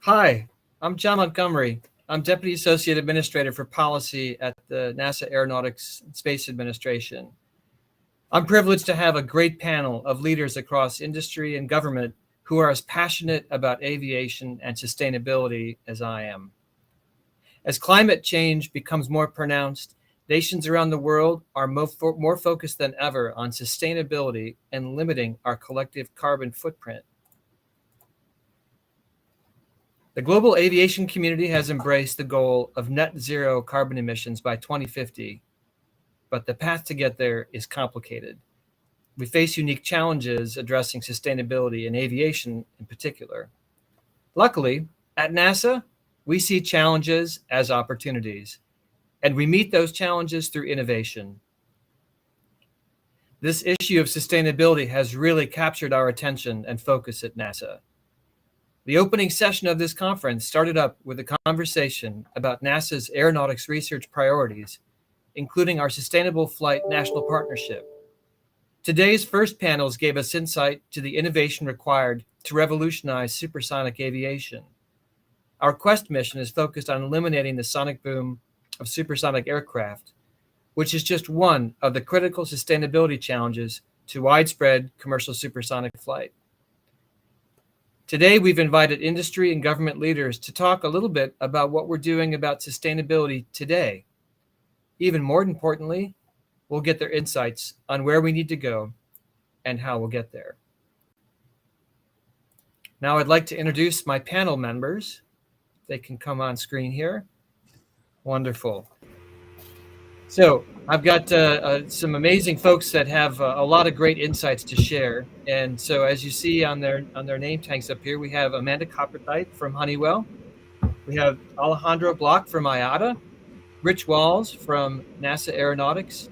Hi, I'm John Montgomery. I'm Deputy Associate Administrator for Policy at the NASA Aeronautics Space Administration. I'm privileged to have a great panel of leaders across industry and government who are as passionate about aviation and sustainability as I am. As climate change becomes more pronounced, nations around the world are more focused than ever on sustainability and limiting our collective carbon footprint. The global aviation community has embraced the goal of net zero carbon emissions by 2050, but the path to get there is complicated. We face unique challenges addressing sustainability in aviation in particular. Luckily, at NASA, we see challenges as opportunities, and we meet those challenges through innovation. This issue of sustainability has really captured our attention and focus at NASA. The opening session of this conference started up with a conversation about NASA's aeronautics research priorities, including our Sustainable Flight National Partnership. Today's first panels gave us insight to the innovation required to revolutionize supersonic aviation. Our Quest mission is focused on eliminating the sonic boom of supersonic aircraft, which is just one of the critical sustainability challenges to widespread commercial supersonic flight. Today, we've invited industry and government leaders to talk a little bit about what we're doing about sustainability today. Even more importantly, we'll get their insights on where we need to go and how we'll get there. Now I'd like to introduce my panel members. They can come on screen here. Wonderful. So I've got some amazing folks that have a lot of great insights to share. And so as you see on their name tags up here, we have Amanda Copperthite from Honeywell. We have Alejandro Block from IATA, Rich Walls from NASA Aeronautics,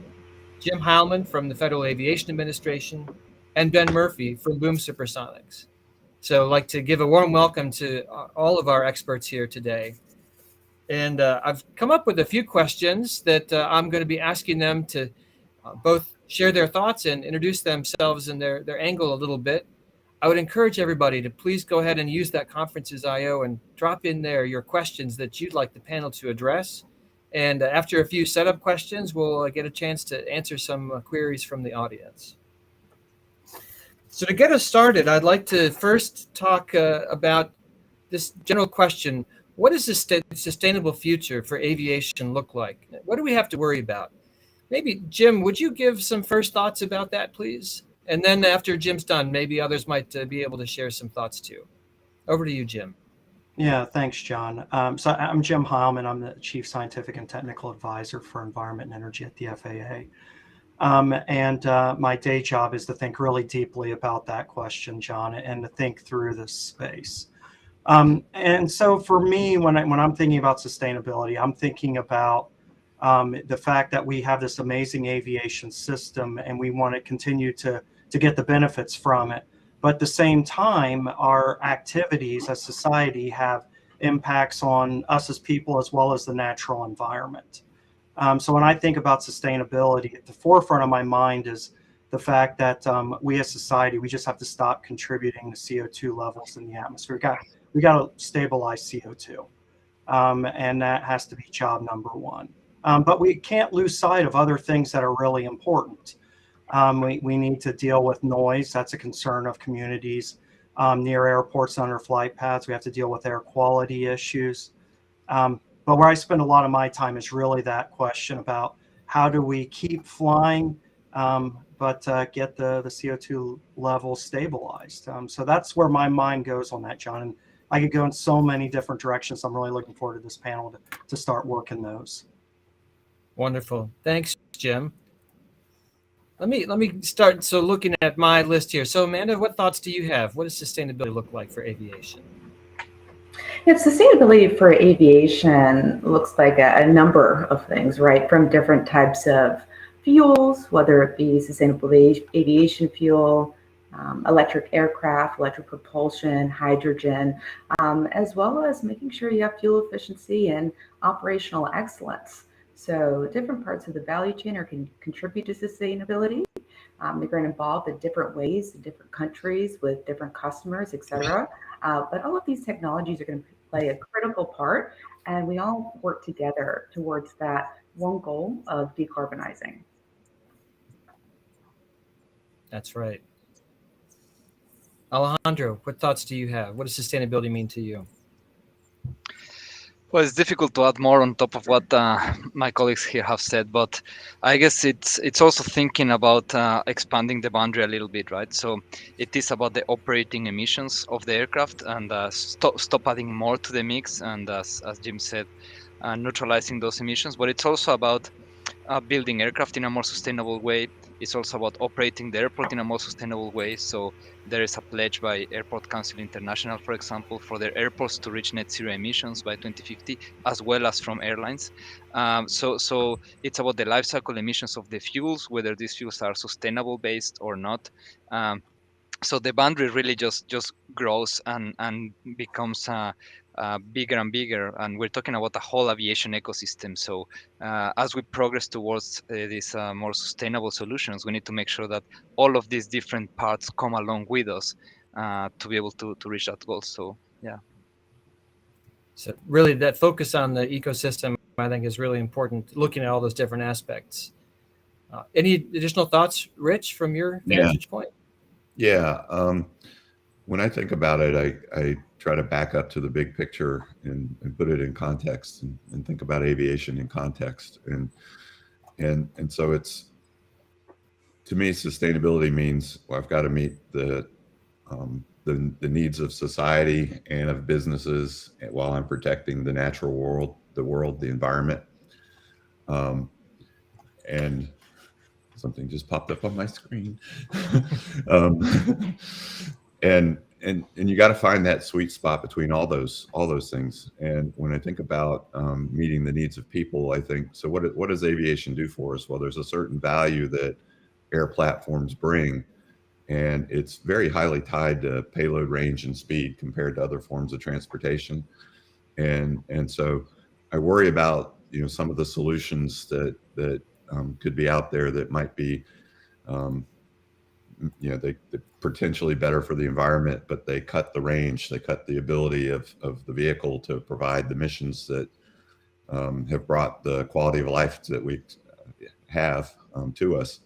Jim Heilman from the Federal Aviation Administration, and Ben Murphy from Boom Supersonics. So I'd like to give a warm welcome to all of our experts here today. And I've come up with a few questions that I'm going to be asking them to both share their thoughts and introduce themselves and their angle a little bit. I would encourage everybody to please go ahead and use that conferences IO and drop in there your questions that you'd like the panel to address. And after a few setup questions, we'll get a chance to answer some queries from the audience. So to get us started, I'd like to first talk about this general question. What does the sustainable future for aviation look like? What do we have to worry about? Maybe, Jim, would you give some first thoughts about that, please? And then after Jim's done, maybe others might be able to share some thoughts too. Over to you, Jim. Yeah, thanks, John. So I'm Jim Heilman. I'm the Chief Scientific and Technical Advisor for Environment and Energy at the FAA. My day job is to think really deeply about that question, John, and to think through this space. And so for me, when I'm thinking about sustainability, I'm thinking about the fact that we have this amazing aviation system and we want to continue to get the benefits from it. But at the same time, our activities as society have impacts on us as people as well as the natural environment. So when I think about sustainability, at the forefront of my mind is the fact that we as society, we just have to stop contributing to CO2 levels in the atmosphere. We got to stabilize CO2, and that has to be job number one. But we can't lose sight of other things that are really important. We need to deal with noise. That's a concern of communities near airports and under flight paths. We have to deal with air quality issues. But where I spend a lot of my time is really that question about how do we keep flying, but get the CO2 level stabilized. So that's where my mind goes on that, John. And I could go in so many different directions. I'm really looking forward to this panel to start working those. Wonderful. Thanks, Jim. Let me start. So looking at my list here. So Amanda, what thoughts do you have? What does sustainability look like for aviation? Yeah, sustainability for aviation looks like a number of things, right? From different types of fuels, whether it be sustainable aviation fuel, electric aircraft, electric propulsion, hydrogen, as well as making sure you have fuel efficiency and operational excellence. So different parts of the value chain can contribute to sustainability. They're going to evolve in different ways in different countries with different customers, et cetera. But all of these technologies are going to play a critical part, and we all work together towards that one goal of decarbonizing. That's right. Alejandro, what thoughts do you have? What does sustainability mean to you? Well, it's difficult to add more on top of what my colleagues here have said, but I guess it's also thinking about expanding the boundary a little bit, right? So it is about the operating emissions of the aircraft and stop adding more to the mix, and as Jim said, neutralizing those emissions. But it's also about building aircraft in a more sustainable way. It's also about operating the airport in a more sustainable way. So there is a pledge by Airport Council International, for example, for their airports to reach net zero emissions by 2050, as well as from airlines. So it's about the life cycle emissions of the fuels, whether these fuels are sustainable based or not. So the boundary really just grows and becomes bigger and bigger, and we're talking about the whole aviation ecosystem. So as we progress towards these more sustainable solutions, we need to make sure that all of these different parts come along with us to be able to reach that goal. So yeah. So really that focus on the ecosystem, I think, is really important, looking at all those different aspects. Any additional thoughts, Rich, from your vantage point? Yeah. When I think about it, I try to back up to the big picture and put it in context and think about aviation in context. And so it's, to me, sustainability means, well, I've got to meet the needs of society and of businesses while I'm protecting the natural world, the environment. And something just popped up on my screen. And you got to find that sweet spot between all those things. And when I think about meeting the needs of people, I think, so what does aviation do for us? Well, there's a certain value that air platforms bring, and it's very highly tied to payload range and speed compared to other forms of transportation. And so I worry about, some of the solutions that could be out there that might be, they potentially better for the environment, but they cut the range, they cut the ability of the vehicle to provide the missions that have brought the quality of life that we have to us.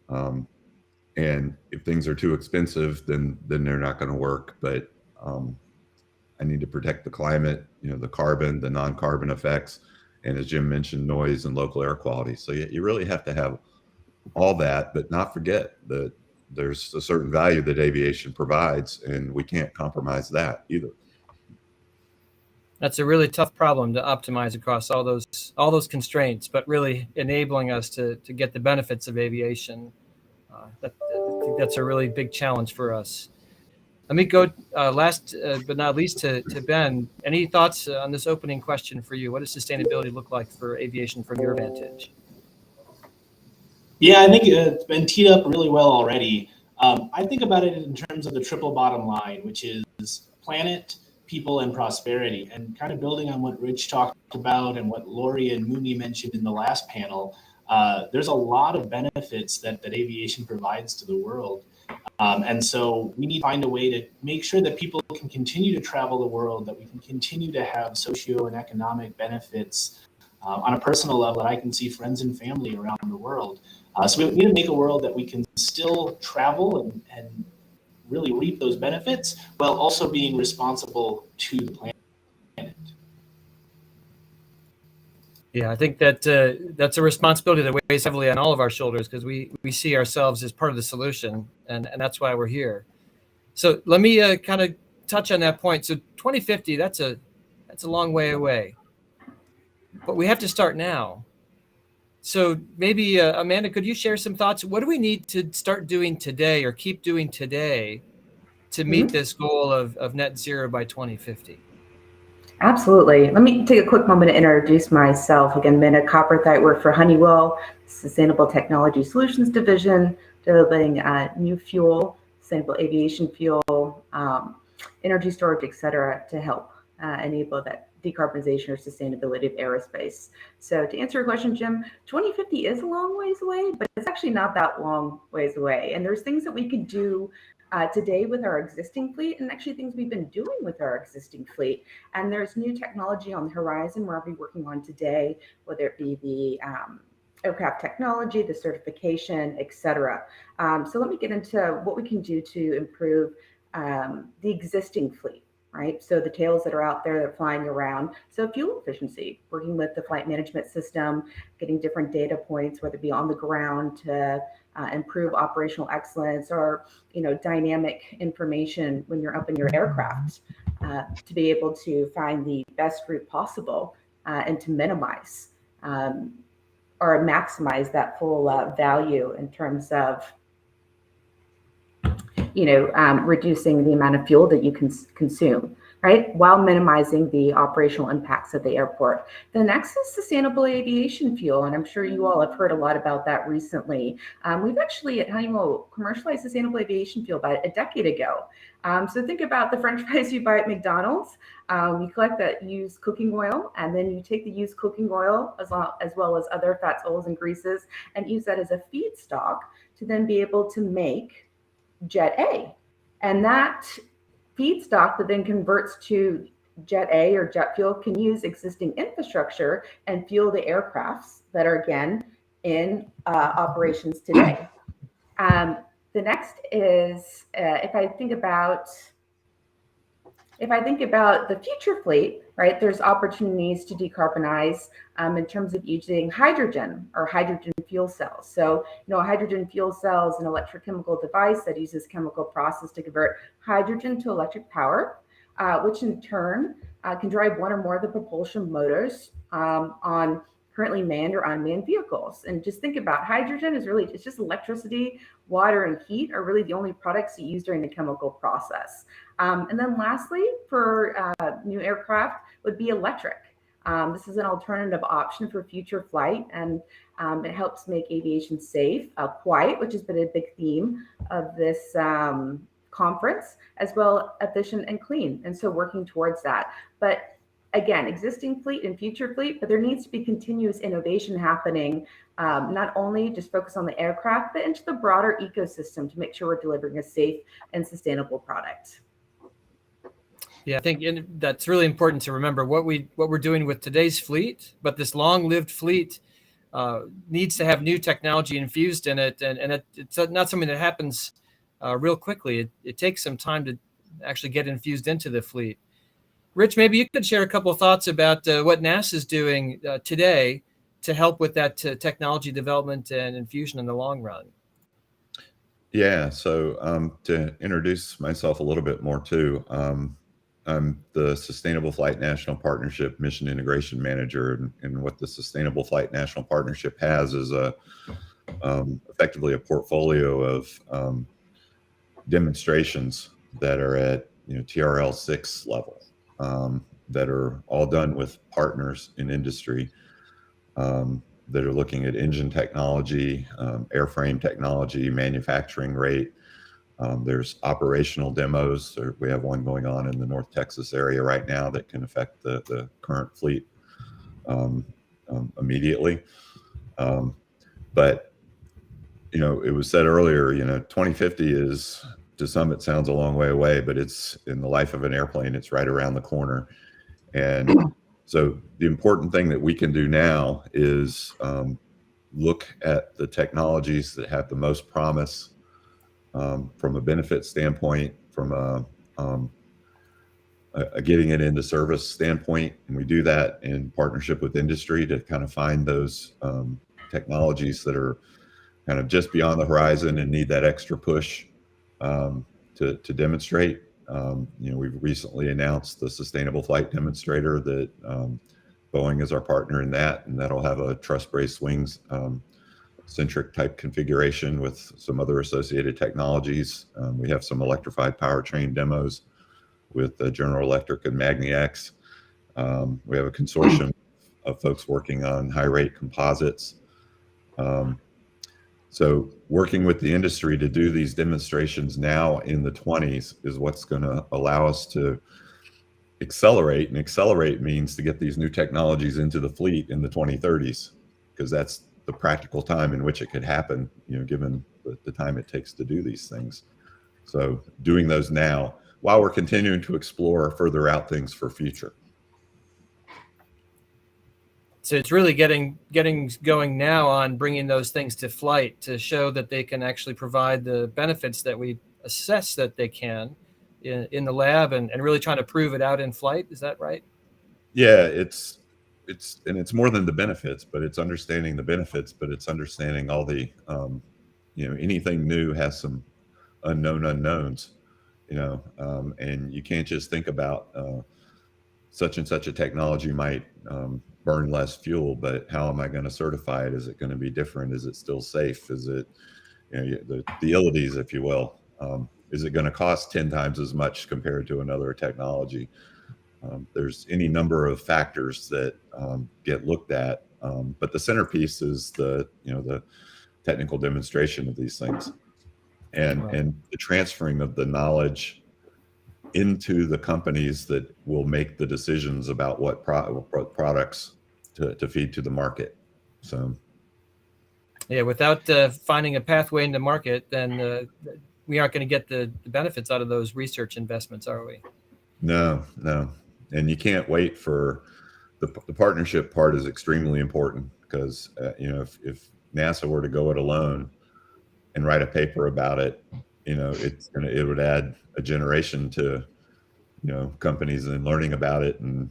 And if things are too expensive, then they're not going to work. But I need to protect the climate, the carbon, the non-carbon effects, and as Jim mentioned, noise and local air quality. So you really have to have all that, but not forget that there's a certain value that aviation provides, and we can't compromise that either. That's a really tough problem to optimize across all those constraints, but really enabling us to get the benefits of aviation. I think that's a really big challenge for us. Let me go last but not least to Ben. Any thoughts on this opening question for you? What does sustainability look like for aviation from your vantage? Yeah, I think it's been teed up really well already. I think about it in terms of the triple bottom line, which is planet, people, and prosperity. And kind of building on what Rich talked about and what Lori and Mooney mentioned in the last panel, there's a lot of benefits that aviation provides to the world. And so we need to find a way to make sure that people can continue to travel the world, that we can continue to have socio and economic benefits on a personal level, that I can see friends and family around the world. So we need to make a world that we can still travel and really reap those benefits while also being responsible to the planet. Yeah, I think that that's a responsibility that weighs heavily on all of our shoulders, because we see ourselves as part of the solution, and that's why we're here. So let me kind of touch on that point. So 2050, that's a long way away, but we have to start now. So maybe Amanda, could you share some thoughts? What do we need to start doing today or keep doing today to meet this goal of net zero by 2050? Absolutely. Let me take a quick moment to introduce myself. Again, Amanda Copperth. I work for Honeywell, Sustainable Technology Solutions Division, developing new fuel, sustainable aviation fuel, energy storage, et cetera, to help enable that decarbonization or sustainability of aerospace. So to answer your question, Jim, 2050 is a long ways away, but it's actually not that long ways away. And there's things that we could do today with our existing fleet, and actually things we've been doing with our existing fleet. And there's new technology on the horizon we're already working on today, whether it be the aircraft technology, the certification, et cetera. So let me get into what we can do to improve the existing fleet, right? So the tails that are out there that are flying around. So fuel efficiency, working with the flight management system, getting different data points, whether it be on the ground to improve operational excellence, or dynamic information when you're up in your aircraft to be able to find the best route possible and to minimize or maximize that full value in terms of reducing the amount of fuel that you can consume, right? While minimizing the operational impacts of the airport. The next is sustainable aviation fuel, and I'm sure you all have heard a lot about that recently. We've actually at Honeywell commercialized sustainable aviation fuel about a decade ago. So think about the French fries you buy at McDonald's. You collect that used cooking oil, and then you take the used cooking oil as well as other fats, oils, and greases, and use that as a feedstock to then be able to make Jet A. And that feedstock that then converts to Jet A or jet fuel can use existing infrastructure and fuel the aircrafts that are, again, in operations today. The next is if I think about the future fleet, right, there's opportunities to decarbonize in terms of using hydrogen or hydrogen fuel cells. So, a hydrogen fuel cell is an electrochemical device that uses chemical process to convert hydrogen to electric power, which in turn can drive one or more of the propulsion motors on currently manned or unmanned vehicles. And just think about hydrogen it's just electricity, water, and heat are really the only products you use during the chemical process. And then lastly, for new aircraft would be electric. This is an alternative option for future flight, and it helps make aviation safe, quiet, which has been a big theme of this conference, as well efficient and clean. And so working towards that. But again, existing fleet and future fleet, but there needs to be continuous innovation happening, not only just focus on the aircraft, but into the broader ecosystem to make sure we're delivering a safe and sustainable product. Yeah, I think that's really important to remember what we're doing with today's fleet, but this long-lived fleet needs to have new technology infused in it, and it's not something that happens real quickly. It takes some time to actually get infused into the fleet. Rich, maybe you could share a couple of thoughts about what NASA is doing today to help with that technology development and infusion in the long run. Yeah, so to introduce myself a little bit more too, I'm the Sustainable Flight National Partnership Mission Integration Manager, and what the Sustainable Flight National Partnership has is effectively a portfolio of demonstrations that are at TRL 6 level. That are all done with partners in industry that are looking at engine technology, airframe technology, manufacturing rate. There's operational demos. We have one going on in the North Texas area right now that can affect the current fleet immediately. But it was said earlier, 2050 is, to some it sounds a long way away, but it's in the life of an airplane, it's right around the corner. And so the important thing that we can do now is look at the technologies that have the most promise from a benefit standpoint, from a getting it into service standpoint. And we do that in partnership with industry to kind of find those technologies that are kind of just beyond the horizon and need that extra push to demonstrate. We've recently announced the Sustainable Flight Demonstrator that Boeing is our partner in that, and that'll have a truss-braced wings centric type configuration with some other associated technologies. We have some electrified powertrain demos with General Electric and magniX. We have a consortium of folks working on high rate composites. So working with the industry to do these demonstrations now in the 20s is what's going to allow us to accelerate, and accelerate means to get these new technologies into the fleet in the 2030s, because that's the practical time in which it could happen, given the time it takes to do these things. So doing those now while we're continuing to explore further out things for future. So it's really getting going now on bringing those things to flight to show that they can actually provide the benefits that we assess that they can in the lab, and really trying to prove it out in flight. Is that right? Yeah, it's more than the benefits, but it's understanding the benefits, but it's understanding all the anything new has some unknown unknowns, and you can't just think about such and such a technology might burn less fuel, but how am I going to certify it? Is it going to be different? Is it still safe? Is it, the illities, if you will? Is it going to cost 10 times as much compared to another technology? There's any number of factors that get looked at, but the centerpiece is the technical demonstration of these things, and the transferring of the knowledge into the companies that will make the decisions about what products to feed to the market. So, yeah, without finding a pathway into market, then we aren't going to get the benefits out of those research investments, are we? No. And you can't wait for the partnership part is extremely important, because if NASA were to go it alone and write a paper about it, it would add a generation to companies and learning about it and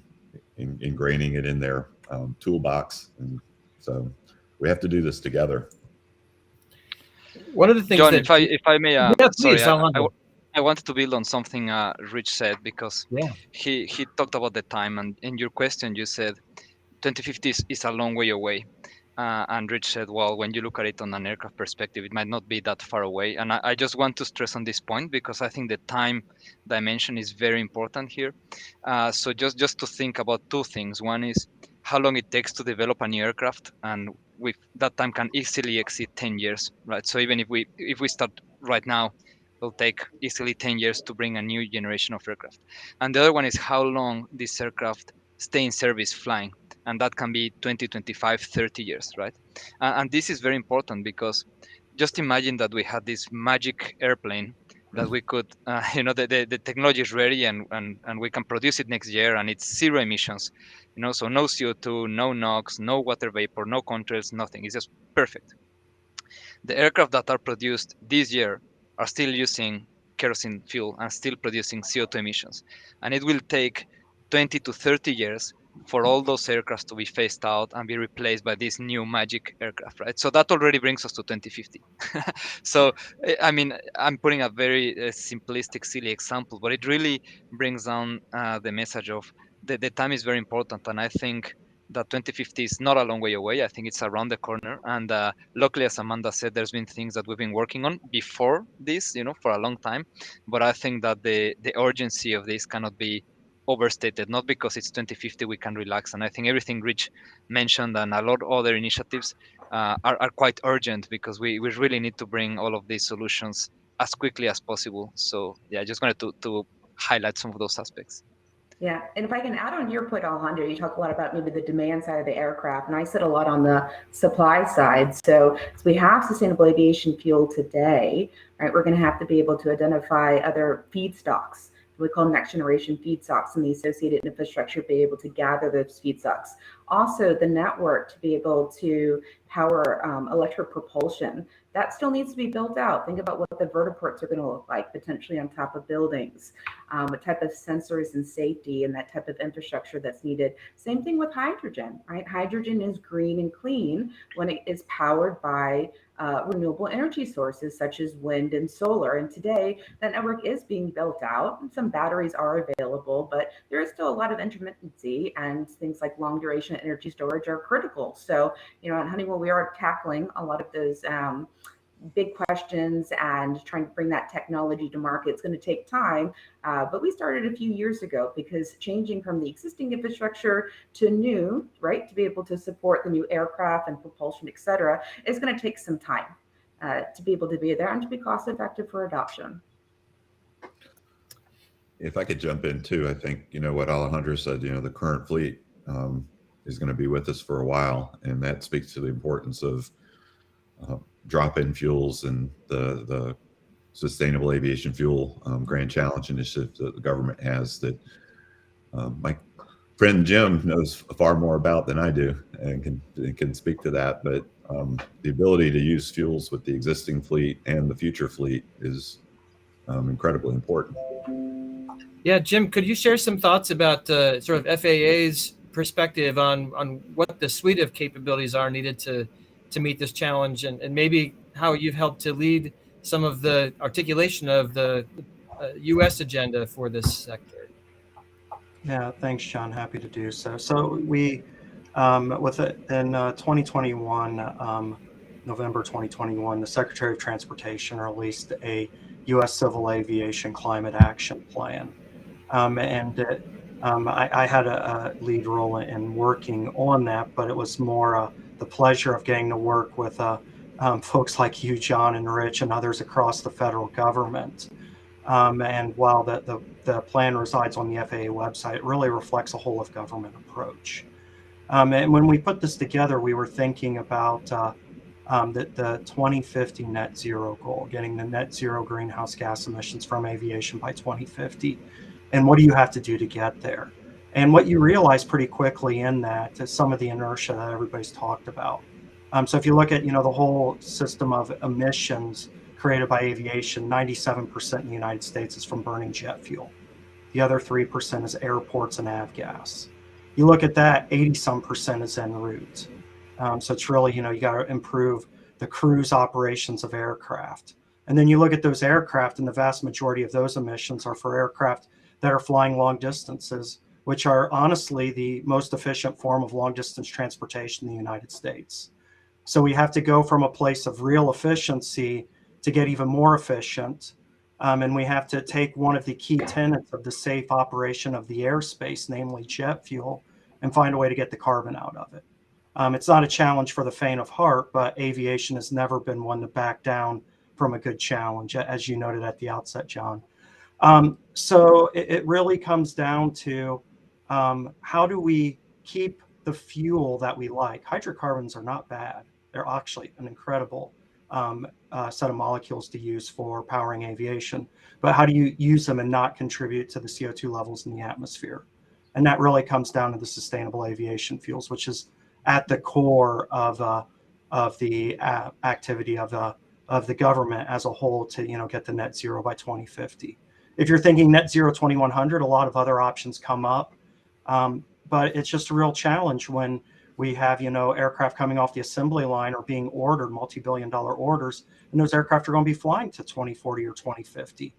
ingraining it in their toolbox. And so we have to do this together. One of the things John, that, if I may, yeah, sorry, please, I wanted to build on something Rich said, because yeah, he talked about the time, and in your question you said 2050 is a long way away. And Rich said, well, when you look at it on an aircraft perspective, it might not be that far away. And I just want to stress on this point, because I think the time dimension is very important here. So just to think about two things. One is how long it takes to develop a new aircraft, and with that time can easily exceed 10 years, right? So even if we start right now, it'll take easily 10 years to bring a new generation of aircraft. And the other one is how long this aircraft stay in service flying, and that can be 20, 25, 30 years, right? And this is very important, because just imagine that we had this magic airplane that we could, the technology is ready, and we can produce it next year, and it's zero emissions, so no CO2, no NOx, no water vapor, no contrails, nothing. It's just perfect. The aircraft that are produced this year are still using kerosene fuel and still producing CO2 emissions. And it will take 20 to 30 years for all those aircraft to be phased out and be replaced by this new magic aircraft, right? So that already brings us to 2050. So, I mean, I'm putting a very simplistic, silly example, but it really brings down the message of the time is very important. And I think that 2050 is not a long way away. I think it's around the corner. And luckily, as Amanda said, there's been things that we've been working on before this, for a long time. But I think that the urgency of this cannot be overstated. Not because it's 2050 we can relax. And I think everything Rich mentioned and a lot of other initiatives are quite urgent, because we really need to bring all of these solutions as quickly as possible. So yeah, I just wanted to highlight some of those aspects. Yeah, and if I can add on to your point, Alejandro, you talk a lot about maybe the demand side of the aircraft, and I sit a lot on the supply side. So we have sustainable aviation fuel today, right? We're going to have to be able to identify other feedstocks. We call next generation feedstocks, and the associated infrastructure to be able to gather those feedstocks. Also, the network to be able to power electric propulsion. That still needs to be built out. Think about what the vertiports are going to look like, potentially on top of buildings, what type of sensors and safety and that type of infrastructure that's needed. Same thing with hydrogen, right? Hydrogen is green and clean when it is powered by renewable energy sources such as wind and solar. And today that network is being built out, and some batteries are available, but there is still a lot of intermittency, and things like long duration energy storage are critical. So, at Honeywell, we are tackling a lot of those big questions and trying to bring that technology to market. It's going to take time, but we started a few years ago, because changing from the existing infrastructure to new, right, to be able to support the new aircraft and propulsion, et cetera, is going to take some time to be able to be there and to be cost effective for adoption. If I could jump in too, I think, what Alejandro said, the current fleet is going to be with us for a while. And that speaks to the importance of drop-in fuels and the sustainable aviation fuel grand challenge initiative that the government has that my friend Jim knows far more about than I do and can speak to that. But the ability to use fuels with the existing fleet and the future fleet is incredibly important. Yeah, Jim, could you share some thoughts about sort of FAA's perspective on what the suite of capabilities are needed to meet this challenge, and maybe how you've helped to lead some of the articulation of the U.S. agenda for this sector? Yeah, thanks, John. Happy to do so. So we, with it in 2021, November 2021, the Secretary of Transportation released a U.S. Civil Aviation Climate Action Plan, I had a lead role in working on that, but it was more the pleasure of getting to work with folks like you, John, and Rich, and others across the federal government. And while the plan resides on the FAA website, it really reflects a whole of government approach. And when we put this together, we were thinking about the 2050 net zero goal, getting the net zero greenhouse gas emissions from aviation by 2050. And what do you have to do to get there? And what you realize pretty quickly in that is some of the inertia that everybody's talked about. So if you look at, the whole system of emissions created by aviation, 97% in the United States is from burning jet fuel. The other 3% is airports and avgas. You look at that, 80-some% is en route. So it's really, you got to improve the cruise operations of aircraft. And then you look at those aircraft, and the vast majority of those emissions are for aircraft that are flying long distances, which are honestly the most efficient form of long distance transportation in the United States. So we have to go from a place of real efficiency to get even more efficient. And we have to take one of the key tenets of the safe operation of the airspace, namely jet fuel, and find a way to get the carbon out of it. It's not a challenge for the faint of heart, but aviation has never been one to back down from a good challenge, as you noted at the outset, John. So it really comes down to how do we keep the fuel that we like? Hydrocarbons are not bad. They're actually an incredible set of molecules to use for powering aviation. But how do you use them and not contribute to the CO2 levels in the atmosphere? And that really comes down to the sustainable aviation fuels, which is at the core of the activity of the government as a whole to get the net zero by 2050. If you're thinking net zero 2100, a lot of other options come up, but it's just a real challenge when we have aircraft coming off the assembly line or being ordered multi-billion-dollar orders, and those aircraft are going to be flying to 2040 or 2050.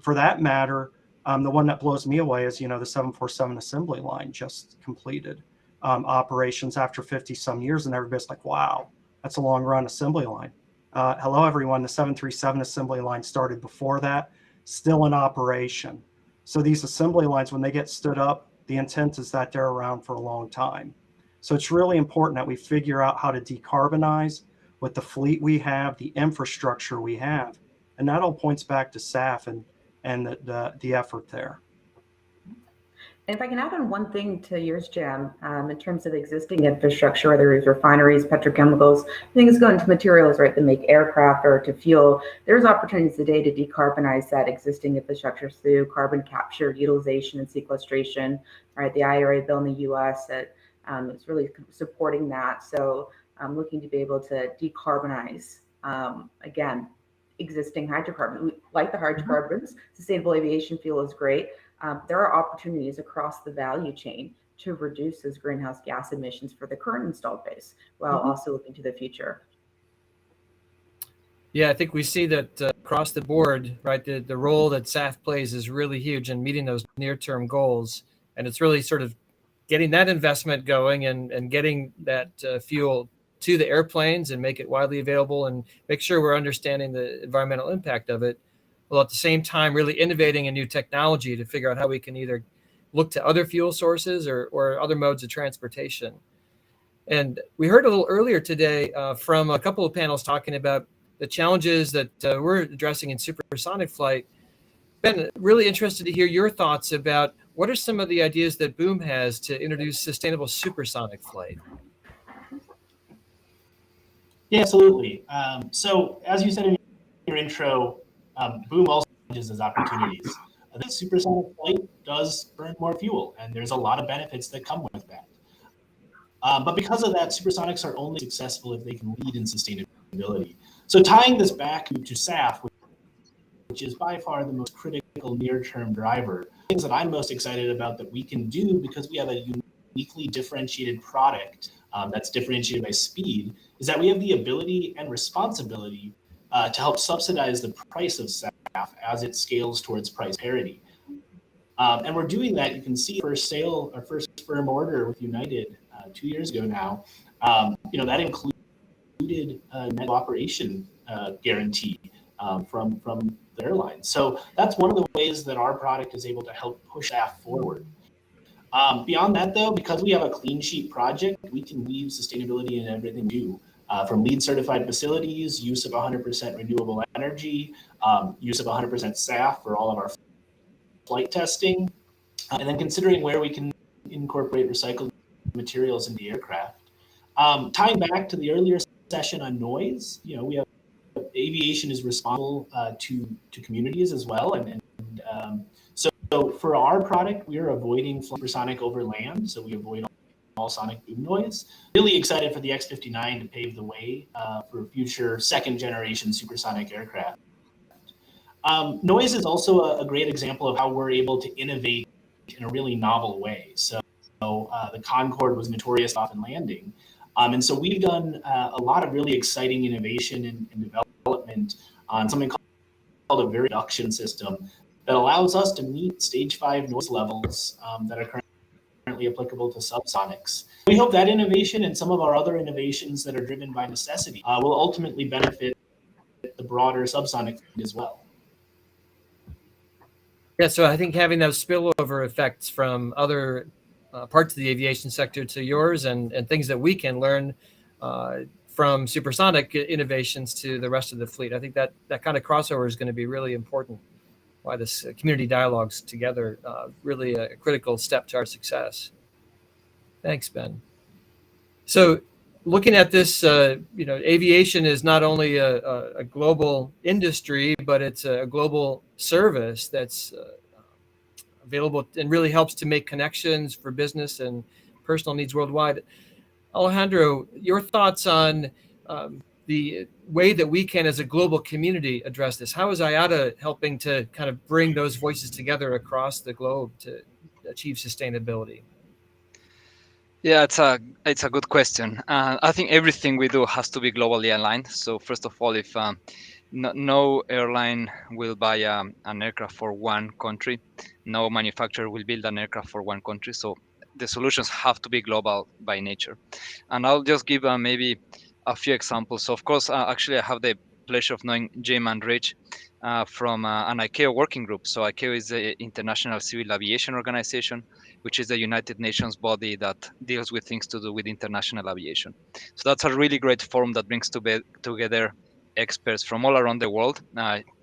For that matter, the one that blows me away is the 747 assembly line just completed operations after 50 some years, and everybody's like, wow, that's a long run assembly line. Hello everyone, the 737 assembly line started before that, still in operation. So these assembly lines, when they get stood up, the intent is that they're around for a long time. So it's really important that we figure out how to decarbonize with the fleet we have, the infrastructure we have, and that all points back to SAF and the effort there. And if I can add on one thing to yours, Jim, in terms of existing infrastructure, whether it's refineries, petrochemicals, things go into materials, right, that make aircraft or to fuel, there's opportunities today to decarbonize that existing infrastructure through carbon capture, utilization, and sequestration, right? The IRA bill in the U.S. that is really supporting that. So I'm looking to be able to decarbonize, again, existing hydrocarbons. We like the hydrocarbons. Sustainable aviation fuel is great. There are opportunities across the value chain to reduce those greenhouse gas emissions for the current installed base while also looking to the future. Yeah, I think we see that across the board, right? The role that SAF plays is really huge in meeting those near-term goals. And it's really sort of getting that investment going and getting that fuel to the airplanes and make it widely available and make sure we're understanding the environmental impact of it, while at the same time really innovating a new technology to figure out how we can either look to other fuel sources or other modes of transportation. And we heard a little earlier today from a couple of panels talking about the challenges that we're addressing in supersonic flight. Ben, really interested to hear your thoughts about what are some of the ideas that Boom has to introduce sustainable supersonic flight? Yeah, absolutely. So as you said in your intro, boom also challenges as opportunities. The supersonic flight does burn more fuel, and there's a lot of benefits that come with that. But because of that, supersonics are only successful if they can lead in sustainability. So tying this back to SAF, which is by far the most critical near-term driver, things that I'm most excited about that we can do because we have a uniquely differentiated product that's differentiated by speed, is that we have the ability and responsibility to help subsidize the price of SAF as it scales towards price parity. And we're doing that. You can see our first firm order with United 2 years ago now. That included a net operation guarantee from the airline. So that's one of the ways that our product is able to help push that forward. Beyond that, though, because we have a clean sheet project, we can weave sustainability in everything we do. From LEED certified facilities, use of 100% renewable energy, use of 100% SAF for all of our flight testing, and then considering where we can incorporate recycled materials in the aircraft. Tying back to the earlier session on noise, we have aviation is responsible to communities as well, and so for our product, we are avoiding supersonic over land, so we avoid all sonic boom noise. Really excited for the X-59 to pave the way for future second generation supersonic aircraft. Noise is also a great example of how we're able to innovate in a really novel way. So the Concorde was notorious off in landing. And so we've done a lot of really exciting innovation and development on something called a very reduction system that allows us to meet stage 5 noise levels that are currently applicable to subsonics. We hope that innovation and some of our other innovations that are driven by necessity will ultimately benefit the broader subsonic fleet as well. Yeah, so I think having those spillover effects from other parts of the aviation sector to yours and things that we can learn from supersonic innovations to the rest of the fleet, I think that kind of crossover is going to be really important. Why this community dialogues together really a critical step to our success. Thanks, Ben. So looking at this, aviation is not only a global industry, but it's a global service that's available and really helps to make connections for business and personal needs worldwide. Alejandro, your thoughts on the way that we can, as a global community, address this? How is IATA helping to kind of bring those voices together across the globe to achieve sustainability? Yeah, it's a good question. I think everything we do has to be globally aligned. So first of all, if no airline will buy an aircraft for one country, no manufacturer will build an aircraft for one country. So the solutions have to be global by nature. And I'll just give maybe a few examples. So of course, actually, I have the pleasure of knowing Jim and Rich from an ICAO working group. So ICAO is the International Civil Aviation Organization, which is the United Nations body that deals with things to do with international aviation. So that's a really great forum that brings together experts from all around the world,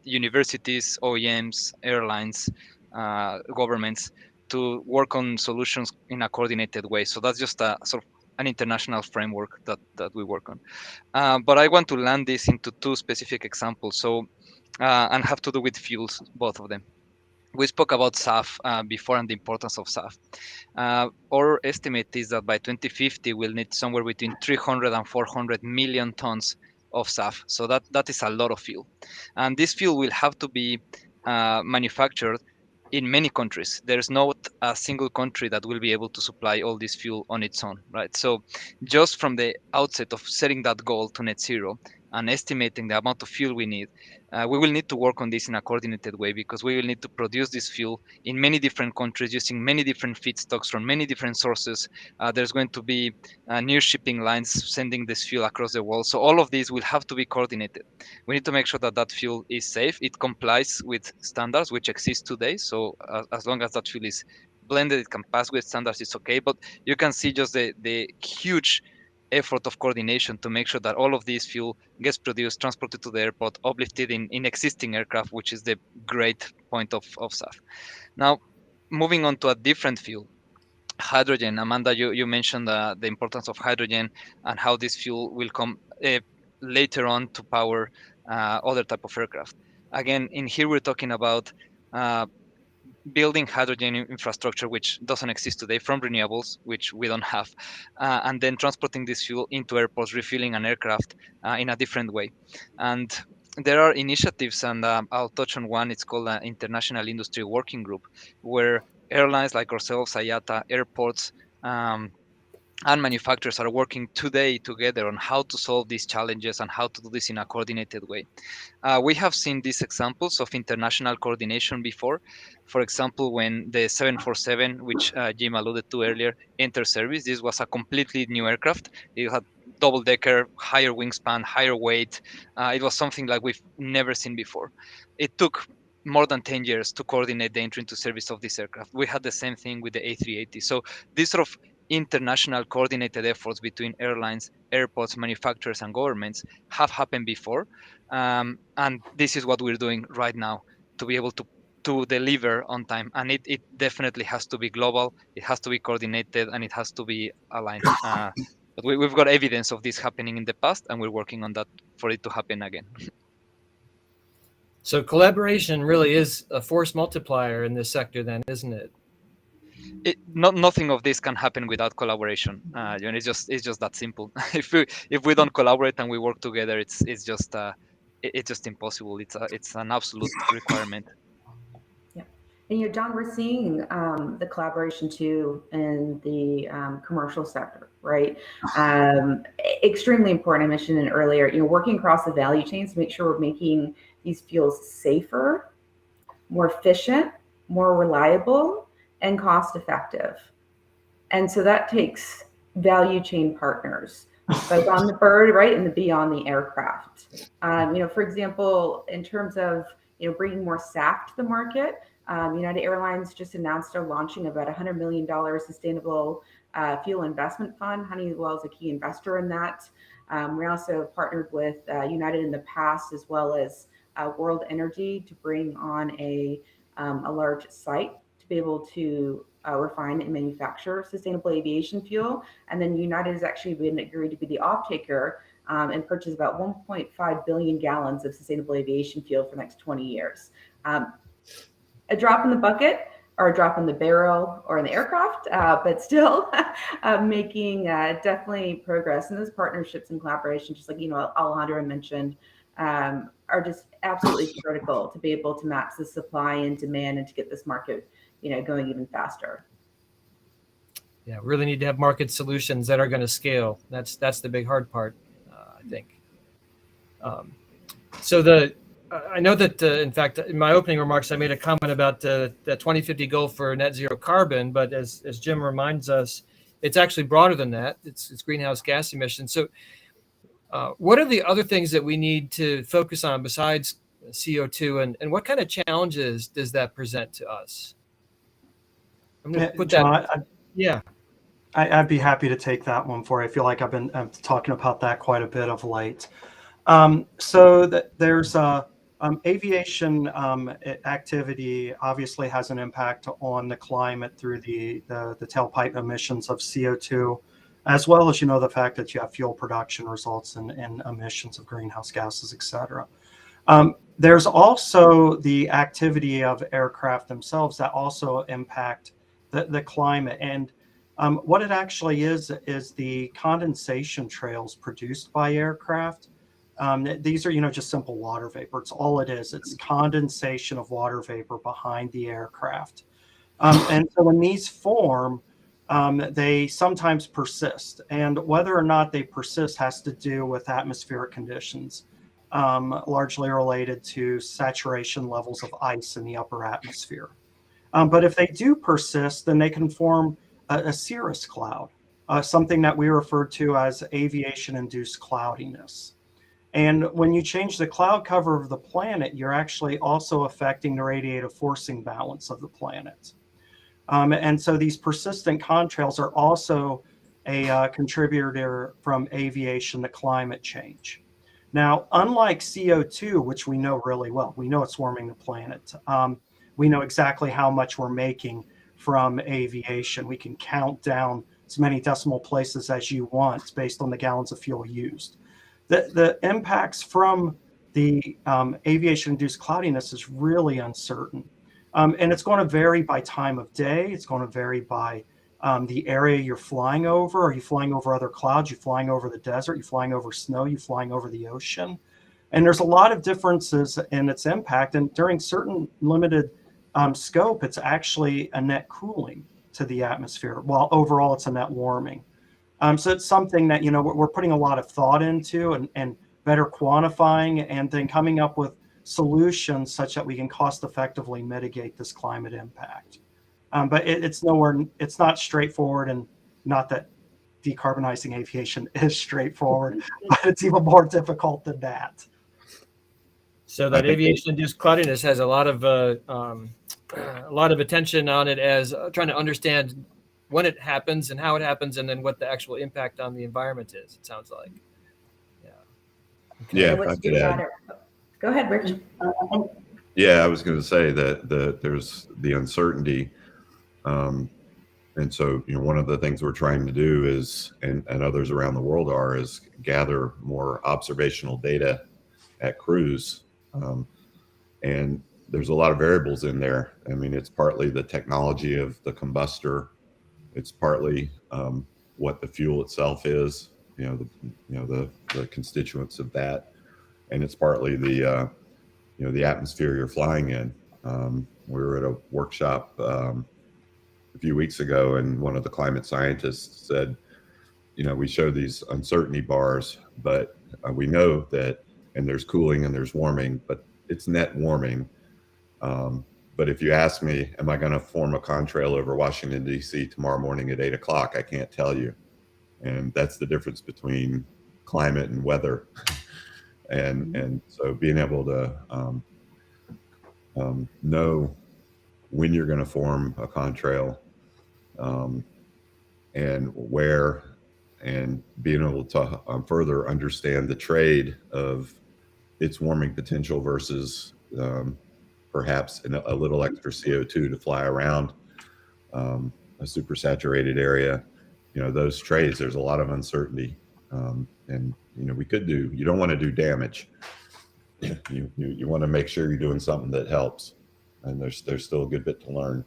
universities, OEMs, airlines, governments, to work on solutions in a coordinated way. So that's just a sort of an international framework that we work on. But I want to land this into two specific examples. So and have to do with fuels, both of them. We spoke about SAF before and the importance of SAF. Our estimate is that by 2050, we'll need somewhere between 300 and 400 million tons of SAF. So that is a lot of fuel. And this fuel will have to be manufactured in many countries. There's not a single country that will be able to supply all this fuel on its own, right? So just from the outset of setting that goal to net zero and estimating the amount of fuel we need, we will need to work on this in a coordinated way, because we will need to produce this fuel in many different countries using many different feedstocks from many different sources. There's going to be near shipping lines sending this fuel across the world. So all of these will have to be coordinated. We need to make sure that that fuel is safe. It complies with standards which exist today. So as long as that fuel is blended, it can pass with standards, it's okay. But you can see just the huge effort of coordination to make sure that all of this fuel gets produced, transported to the airport, uplifted in existing aircraft, which is the great point of SAF. Now, moving on to a different fuel, hydrogen. Amanda, you mentioned the importance of hydrogen and how this fuel will come later on to power other type of aircraft. again, in here we're talking about building hydrogen infrastructure, which doesn't exist today, from renewables, which we don't have, and then transporting this fuel into airports, refilling an aircraft in a different way. And there are initiatives, and I'll touch on one. It's called an International Industry Working Group, where airlines like ourselves, IATA, airports, and manufacturers are working today together on how to solve these challenges and how to do this in a coordinated way. We have seen these examples of international coordination before. For example, when the 747, which Jim alluded to earlier, entered service, this was a completely new aircraft. It had double decker, higher wingspan, higher weight. It was something like we've never seen before. It took more than 10 years to coordinate the entry into service of this aircraft. We had the same thing with the A380. So these sort of international coordinated efforts between airlines, airports, manufacturers, and governments have happened before. And this is what we're doing right now to be able to deliver on time. And it definitely has to be global, it has to be coordinated, and it has to be aligned. But we've got evidence of this happening in the past, and we're working on that for it to happen again. So collaboration really is a force multiplier in this sector then, isn't it? Nothing of this can happen without collaboration. It's just that simple. if we don't collaborate and we work together, it's just impossible. It's an absolute requirement. Yeah, and John, we're seeing the collaboration too in the commercial sector, right? Extremely important. I mentioned it earlier. Working across the value chains to make sure we're making these fuels safer, more efficient, more reliable, and cost effective. And so that takes value chain partners, both on the bird, right, and the B on the aircraft. For example, in terms of bringing more SAF to the market, United Airlines just announced they're launching about $100 million sustainable fuel investment fund. Honeywell is a key investor in that. We also have partnered with United in the past, as well as World Energy, to bring on a large site to be able to refine and manufacture sustainable aviation fuel. And then United has actually been agreed to be the off-taker and purchase about 1.5 billion gallons of sustainable aviation fuel for the next 20 years. A drop in the bucket or a drop in the barrel or in the aircraft, but still making definitely progress. And those partnerships and collaboration, just like Alejandro mentioned, are just absolutely critical to be able to match the supply and demand and to get this market going even faster. Yeah, really need to have market solutions that are going to scale. That's the big hard part, I think. I know that, in fact, in my opening remarks, I made a comment about the 2050 goal for net zero carbon, but as Jim reminds us, it's actually broader than that. It's greenhouse gas emissions. So what are the other things that we need to focus on besides CO2, and what kind of challenges does that present to us? I'm going to put John, yeah. I'd be happy to take that one for you. I feel like I've been talking about that quite a bit of late. There's aviation activity obviously has an impact on the climate through the tailpipe emissions of CO2, as well as the fact that you have fuel production results in emissions of greenhouse gases, et cetera. There's also the activity of aircraft themselves that also impact the climate. And what it actually is the condensation trails produced by aircraft. These are, just simple water vapor. It's all it is. It's condensation of water vapor behind the aircraft. And so when these form, they sometimes persist. And whether or not they persist has to do with atmospheric conditions, largely related to saturation levels of ice in the upper atmosphere. But if they do persist, then they can form a cirrus cloud, something that we refer to as aviation-induced cloudiness. And when you change the cloud cover of the planet, you're actually also affecting the radiative forcing balance of the planet. And so these persistent contrails are also a contributor from aviation to climate change. Now, unlike CO2, which we know really well, we know it's warming the planet. We know exactly how much we're making from aviation. We can count down as many decimal places as you want based on the gallons of fuel used. The impacts from the aviation-induced cloudiness is really uncertain. And it's going to vary by time of day. It's going to vary by the area you're flying over. Are you flying over other clouds? You're flying over the desert? You're flying over snow? You're flying over the ocean? And there's a lot of differences in its impact. And during certain limited scope, it's actually a net cooling to the atmosphere, while overall it's a net warming. So it's something that, we're putting a lot of thought into and better quantifying, and then coming up with solutions such that we can cost effectively mitigate this climate impact. But it's not straightforward, and not that decarbonizing aviation is straightforward, but it's even more difficult than that. So that aviation-induced cloudiness has a lot of attention on it, as trying to understand when it happens and how it happens, and then what the actual impact on the environment is. It sounds like. Yeah, what's your matter? Go ahead, Rich. Yeah, I was going to say that there's the uncertainty, and so one of the things we're trying to do is, and others around the world is gather more observational data at cruise, and there's a lot of variables in there. I mean, it's partly the technology of the combustor, it's partly what the fuel itself is, the constituents of that, and it's partly the atmosphere you're flying in. We were at a workshop a few weeks ago, and one of the climate scientists said, we show these uncertainty bars, but we know that, and there's cooling and there's warming, but it's net warming. But if you ask me, am I going to form a contrail over Washington, D.C. tomorrow morning at 8 o'clock? I can't tell you. And that's the difference between climate and weather. And so being able to know when you're going to form a contrail, and where, and being able to further understand the trade of its warming potential versus perhaps a little extra CO2 to fly around a supersaturated area. Those trades, there's a lot of uncertainty, and you don't want to do damage. You want to make sure you're doing something that helps, and there's still a good bit to learn.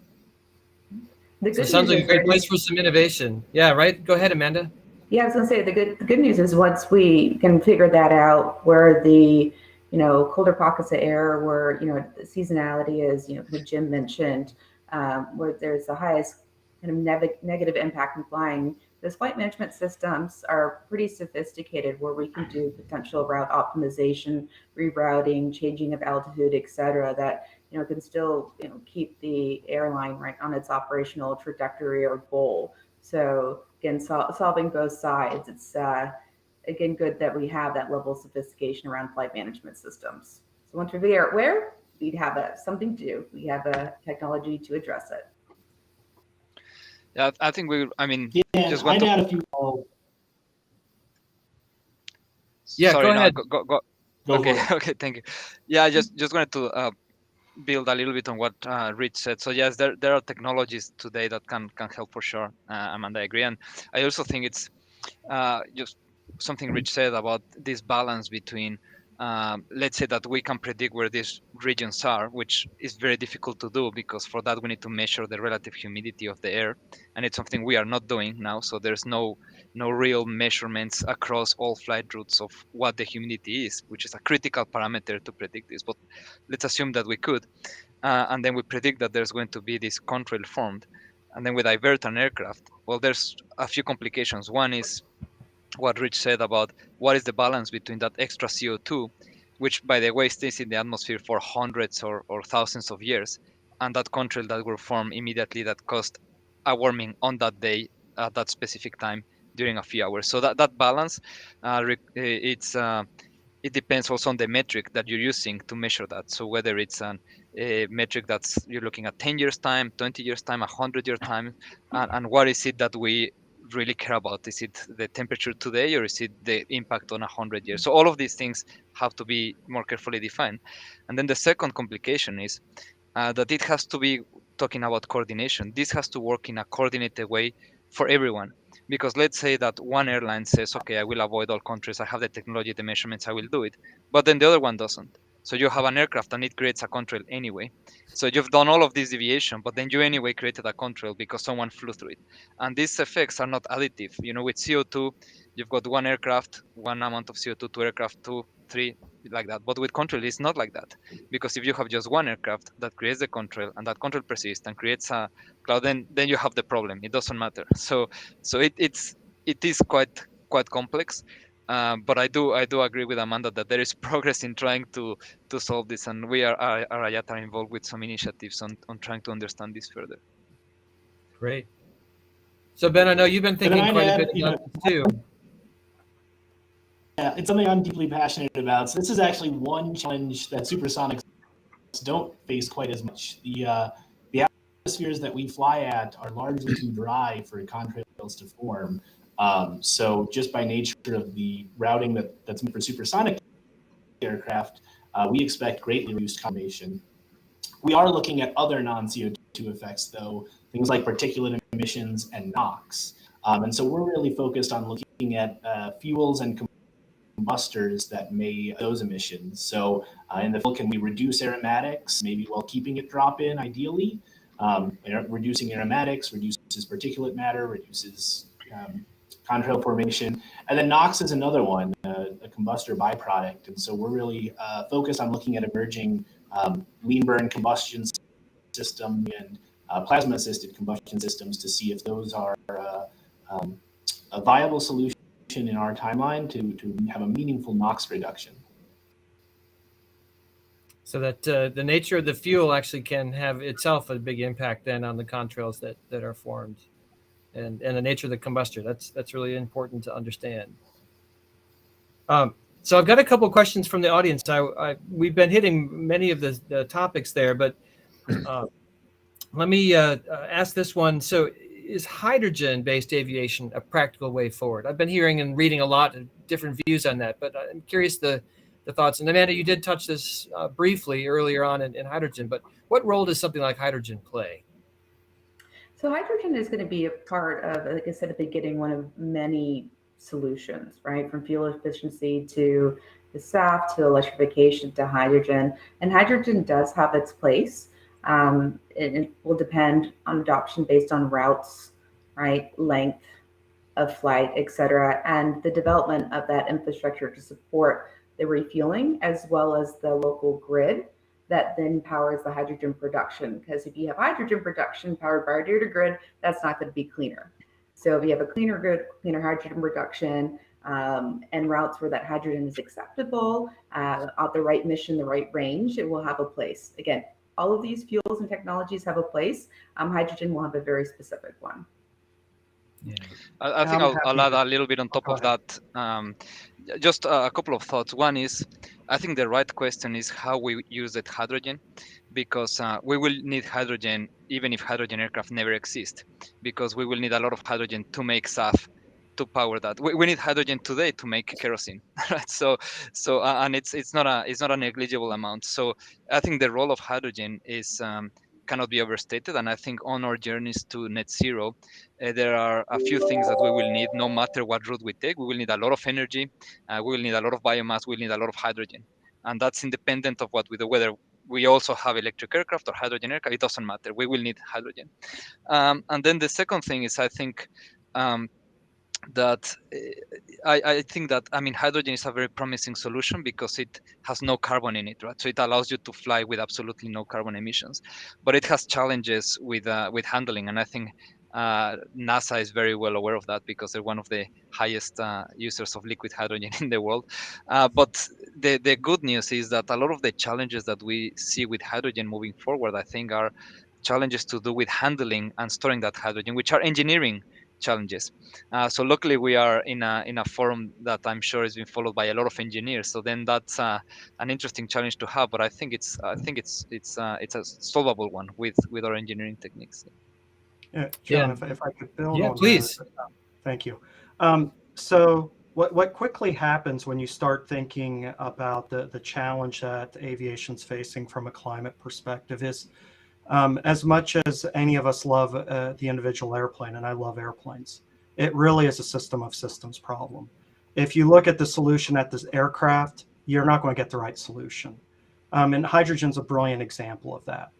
So it sounds like a great place for some innovation. Yeah, right? Go ahead, Amanda. Yeah, I was going to say the good news is, once we can figure that out, where the colder pockets of air, where seasonality is, Jim mentioned, where there's the highest kind of negative impact in flying. Those flight management systems are pretty sophisticated, where we can do potential route optimization, rerouting, changing of altitude, et cetera, that can still keep the airline right on its operational trajectory or goal. So again, solving both sides. It's again good that we have that level of sophistication around flight management systems. So once we figure out where, we'd have something to do. We have a technology to address it. Yeah, I think just I'd add a few. Yeah, sorry, go ahead. Go okay, okay, thank you. Yeah, I just wanted to build a little bit on what Rich said. So yes, there are technologies today that can help for sure. Amanda, I agree, and I also think it's just something Rich said about this balance between, let's say that we can predict where these regions are, which is very difficult to do, because for that we need to measure the relative humidity of the air, and it's something we are not doing now. So there's no real measurements across all flight routes of what the humidity is, which is a critical parameter to predict this. But let's assume that we could, and then we predict that there's going to be this contrail formed, and then we divert an aircraft. Well, there's a few complications. One is what Rich said about what is the balance between that extra CO2, which, by the way, stays in the atmosphere for hundreds or thousands of years, and that contrail that will form immediately, that caused a warming on that day at that specific time during a few hours. So that balance, it depends also on the metric that you're using to measure that. So whether it's a metric that's you're looking at 10 years time, 20 years time, 100-year time, and what is it that we really care about? Is it the temperature today, or is it the impact on 100 years? So all of these things have to be more carefully defined. And then the second complication is that it has to be, talking about coordination, this has to work in a coordinated way for everyone. Because let's say that one airline says, okay, I will avoid all countries, I have the technology, the measurements, I will do it. But then the other one doesn't. So you have an aircraft and it creates a contrail anyway. So you've done all of this deviation, but then you anyway created a contrail because someone flew through it. And these effects are not additive. You know, with CO2, you've got one aircraft, one amount of CO2, two aircraft, two, three, like that. But with contrail, it's not like that. Because if you have just one aircraft that creates the contrail and that contrail persists and creates a cloud, then you have the problem. It doesn't matter. So it is quite complex. But I do agree with Amanda that there is progress in trying to solve this, and we are IATA are involved with some initiatives on trying to understand this further. Great. So Ben, I know you've been thinking I'd quite a add, bit about this too. Yeah, it's something I'm deeply passionate about. So this is actually one challenge that supersonics don't face quite as much. The atmospheres that we fly at are largely too dry for contrails to form. So just by nature of the routing that's meant for supersonic aircraft, we expect greatly reduced condensation. We are looking at other non-CO2 effects, though, things like particulate emissions and NOx. And so we're really focused on looking at fuels and combustors that may those emissions. So in the field, can we reduce aromatics, maybe while keeping it drop in ideally? Reducing aromatics reduces particulate matter, reduces contrail formation. And then NOx is another one, a combustor byproduct. And so we're really focused on looking at emerging lean burn combustion system and plasma assisted combustion systems to see if those are a viable solution in our timeline to have a meaningful NOx reduction. So that the nature of the fuel actually can have itself a big impact then on the contrails that are formed, and the nature of the combustor. That's really important to understand. So I've got a couple of questions from the audience. We've been hitting many of the topics there, but let me ask this one. So is hydrogen-based aviation a practical way forward? I've been hearing and reading a lot of different views on that, but I'm curious the thoughts. And Amanda, you did touch this briefly earlier on in hydrogen, but what role does something like hydrogen play? So hydrogen is going to be a part of, like I said at the beginning, one of many solutions, right? From fuel efficiency to the SAF to electrification to hydrogen. And hydrogen does have its place. It will depend on adoption based on routes, right? Length of flight, et cetera, and the development of that infrastructure to support the refueling as well as the local grid that then powers the hydrogen production. Because if you have hydrogen production powered by a data grid, that's not going to be cleaner. So if you have a cleaner grid, cleaner hydrogen production, and routes where that hydrogen is acceptable, at the right mission, the right range, it will have a place. Again, all of these fuels and technologies have a place. Hydrogen will have a very specific one. Yeah. I think I'll add a little bit on top of that. Just a couple of thoughts. One is, I think the right question is how we use that hydrogen, because we will need hydrogen even if hydrogen aircraft never exist, because we will need a lot of hydrogen to make SAF to power that. We need hydrogen today to make kerosene, right? So and it's not a negligible amount. So I think the role of hydrogen is cannot be overstated. And I think on our journeys to net zero, there are a few things that we will need no matter what route we take. We will need a lot of energy, we will need a lot of biomass, we will need a lot of hydrogen. And that's independent of what we do, whether we also have electric aircraft or hydrogen aircraft, it doesn't matter. We will need hydrogen. And then the second thing is, I think that I think that, I mean, hydrogen is a very promising solution because it has no carbon in it, right? So it allows you to fly with absolutely no carbon emissions, but it has challenges with handling. And I think NASA is very well aware of that because they're one of the highest users of liquid hydrogen in the world. But the good news is that a lot of the challenges that we see with hydrogen moving forward, I think, are challenges to do with handling and storing that hydrogen, which are engineering challenges. So luckily we are in a forum that I'm sure has been followed by a lot of engineers. So then that's an interesting challenge to have. But I think it's a solvable one with our engineering techniques. Yeah, John, if I could build on please. that. Thank you. So what quickly happens when you start thinking about the challenge that aviation's facing from a climate perspective is As much as any of us love the individual airplane, and I love airplanes, it really is a system of systems problem. If you look at the solution at this aircraft, you're not going to get the right solution. And hydrogen's a brilliant example of that.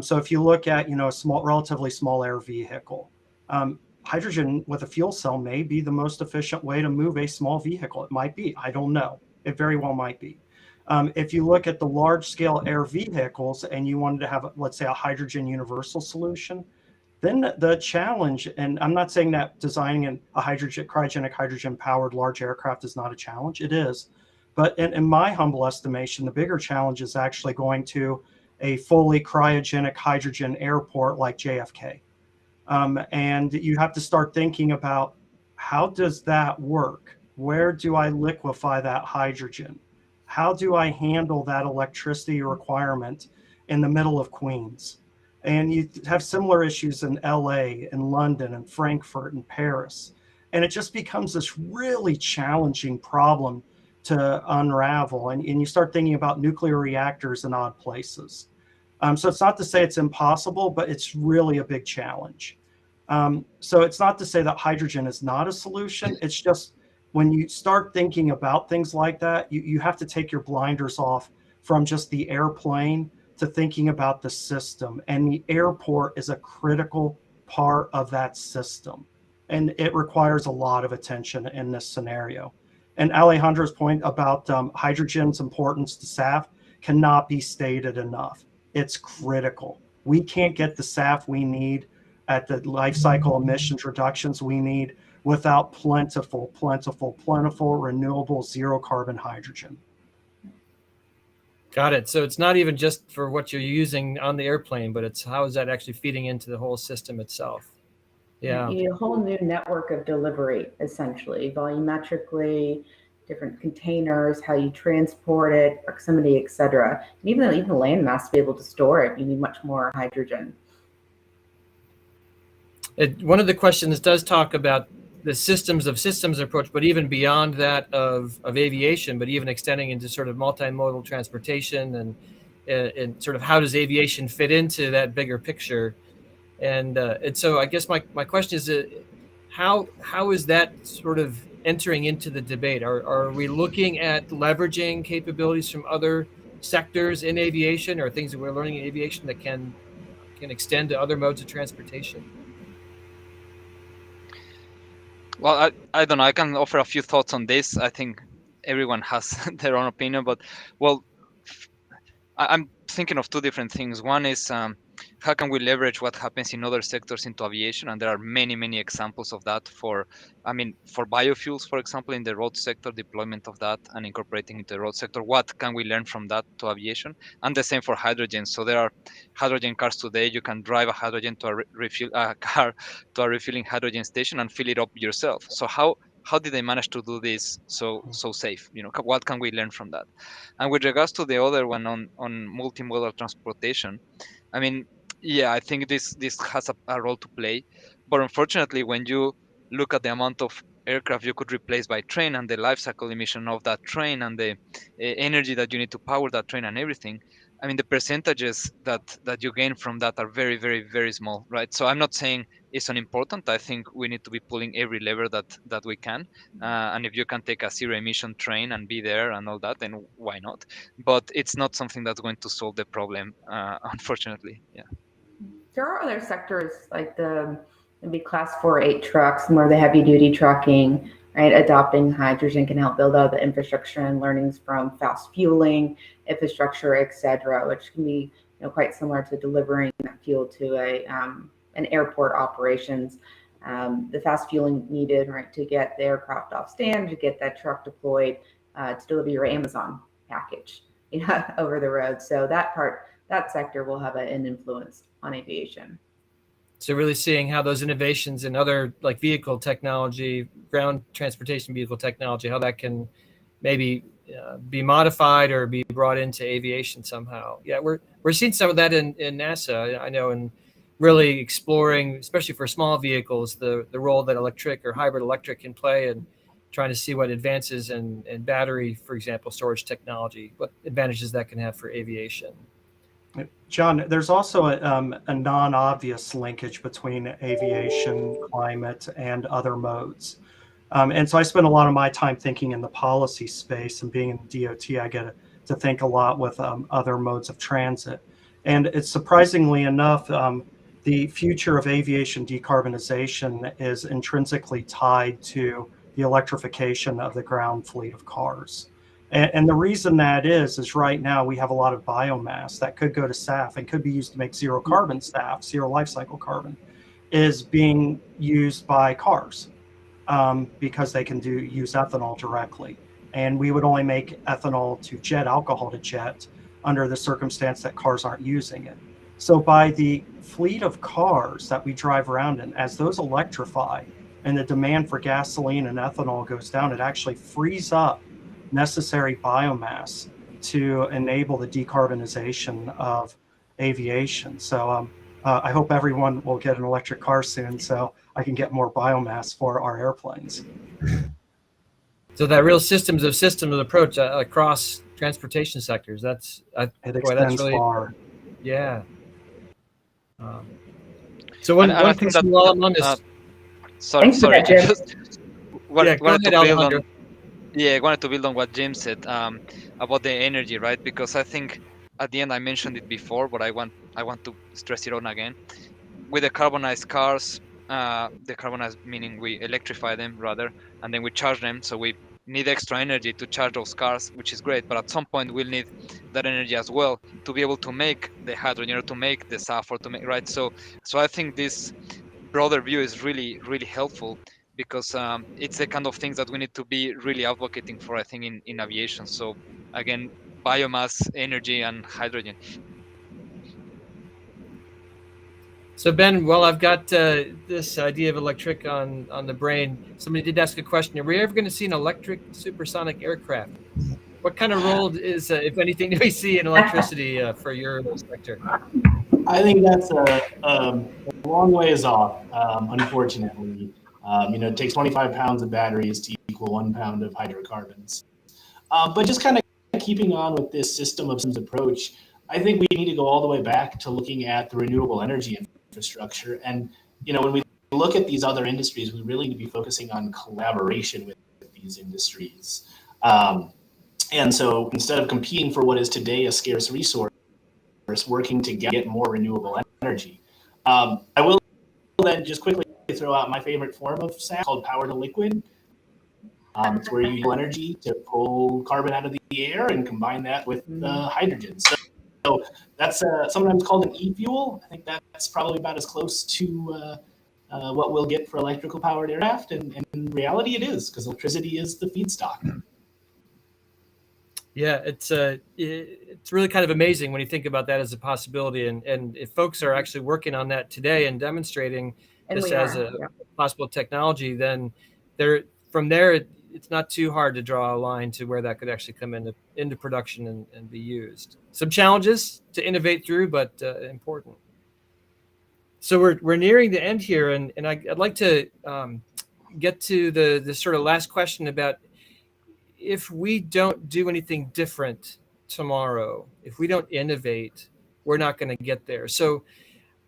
So if you look at, a relatively small air vehicle, hydrogen with a fuel cell may be the most efficient way to move a small vehicle. It might be, I don't know. It very well might be. If you look at the large scale air vehicles and you wanted to have, let's say, a hydrogen universal solution, then the challenge, and I'm not saying that designing a cryogenic hydrogen powered large aircraft is not a challenge, it is. But in my humble estimation, the bigger challenge is actually going to a fully cryogenic hydrogen airport like JFK. And you have to start thinking about, how does that work? Where do I liquefy that hydrogen? How do I handle that electricity requirement in the middle of Queens? And you have similar issues in LA and London and Frankfurt and Paris. And it just becomes this really challenging problem to unravel. And you start thinking about nuclear reactors in odd places. So it's not to say it's impossible, but it's really a big challenge. So it's not to say that hydrogen is not a solution. It's just when you start thinking about things like that, you have to take your blinders off from just the airplane to thinking about the system. And the airport is a critical part of that system. And it requires a lot of attention in this scenario. And Alejandro's point about hydrogen's importance to SAF cannot be stated enough. It's critical. We can't get the SAF we need at the life cycle emissions reductions we need without plentiful, renewable, zero carbon hydrogen. Got it. So it's not even just for what you're using on the airplane, but it's how is that actually feeding into the whole system itself? Yeah. You need a whole new network of delivery, essentially, volumetrically, different containers, how you transport it, proximity, et cetera. And even the landmass to be able to store it, you need much more hydrogen. One of the questions does talk about the systems approach, but even beyond that of aviation, but even extending into sort of multimodal transportation and sort of how does aviation fit into that bigger picture? And so I guess my question is, how is that sort of entering into the debate? Are we looking at leveraging capabilities from other sectors in aviation, or things that we're learning in aviation that can extend to other modes of transportation? Well, I don't know. I can offer a few thoughts on this. I think everyone has their own opinion, but well, I'm thinking of two different things. One is how can we leverage what happens in other sectors into aviation? And there are many examples of that for biofuels, for example, in the road sector, deployment of that and incorporating into the road sector. What can we learn from that to aviation? And the same for hydrogen. So there are hydrogen cars today. You can drive a hydrogen to a car to a refueling hydrogen station and fill it up yourself. So how did they manage to do this so safe? What can we learn from that? And with regards to the other one on multimodal transportation, I mean, yeah, I think this has a role to play, but unfortunately, when you look at the amount of aircraft you could replace by train and the life cycle emission of that train and the energy that you need to power that train and everything, I mean, the percentages that you gain from that are very small, right? So I'm not saying it's unimportant. I think we need to be pulling every lever that we can, and if you can take a zero emission train and be there and all that, then why not? But it's not something that's going to solve the problem, unfortunately. Yeah. There are other sectors like the maybe class 4-8 trucks, more the heavy duty trucking, right? Adopting hydrogen can help build out the infrastructure and learnings from fast fueling, infrastructure, et cetera, which can be quite similar to delivering that fuel to an airport operations. The fast fueling needed, right, to get the aircraft off stand, to get that truck deployed, to deliver your Amazon package, over the road. So that sector will have an influence on aviation. So really seeing how those innovations in other like vehicle technology, ground transportation vehicle technology, how that can maybe be modified or be brought into aviation somehow. Yeah, we're seeing some of that in NASA. I know, and really exploring, especially for small vehicles, the role that electric or hybrid electric can play, and trying to see what advances in battery, for example, storage technology, what advantages that can have for aviation. John, there's also a non-obvious linkage between aviation, climate, and other modes. And so I spend a lot of my time thinking in the policy space, and being in DOT, I get to think a lot with other modes of transit. And it's surprisingly enough, the future of aviation decarbonization is intrinsically tied to the electrification of the ground fleet of cars. And the reason that is right now we have a lot of biomass that could go to SAF and could be used to make zero carbon SAF, zero life cycle carbon, is being used by cars because they can use ethanol directly. And we would only make ethanol to jet, alcohol to jet, under the circumstance that cars aren't using it. So by the fleet of cars that we drive around in, as those electrify and the demand for gasoline and ethanol goes down, it actually frees up necessary biomass to enable the decarbonization of aviation. So I hope everyone will get an electric car soon so I can get more biomass for our airplanes. So that real systems approach across transportation sectors, it extends really far. Yeah. So one question while I'm on this. Sorry. That, Jim. I wanted to build on what James said about the energy, right? Because I think at the end I mentioned it before, but I want to stress it on again. With the carbonized cars, decarbonized meaning we electrify them rather, and then we charge them. So we need extra energy to charge those cars, which is great. But at some point we'll need that energy as well to be able to make the hydrogen or to make the SAF or to make, right? So I think this broader view is really, really helpful because it's the kind of things that we need to be really advocating for, I think, in aviation. So again, biomass, energy, and hydrogen. So Ben, well, I've got this idea of electric on the brain. Somebody did ask a question: are we ever going to see an electric supersonic aircraft? What kind of role is, if anything, do we see in electricity for your sector? I think that's a long ways off, unfortunately. It takes 25 pounds of batteries to equal 1 pound of hydrocarbons. But just kind of keeping on with this system of approach, I think we need to go all the way back to looking at the renewable energy infrastructure. And, when we look at these other industries, we really need to be focusing on collaboration with these industries. And so instead of competing for what is today a scarce resource, working to get more renewable energy. I will then just quickly throw out my favorite form of SAF called power to liquid. It's where you use energy to pull carbon out of the air and combine that with hydrogen. So that's sometimes called an e-fuel. I think that's probably about as close to what we'll get for electrical powered aircraft. And in reality, it is, because electricity is the feedstock. Yeah, it's really kind of amazing when you think about that as a possibility. And if folks are actually working on that today and demonstrating this as a possible technology, then from there, it's not too hard to draw a line to where that could actually come into production and be used. Some challenges to innovate through, but important. So we're nearing the end here, and I'd like to get to the sort of last question about, if we don't do anything different tomorrow, if we don't innovate, we're not going to get there. So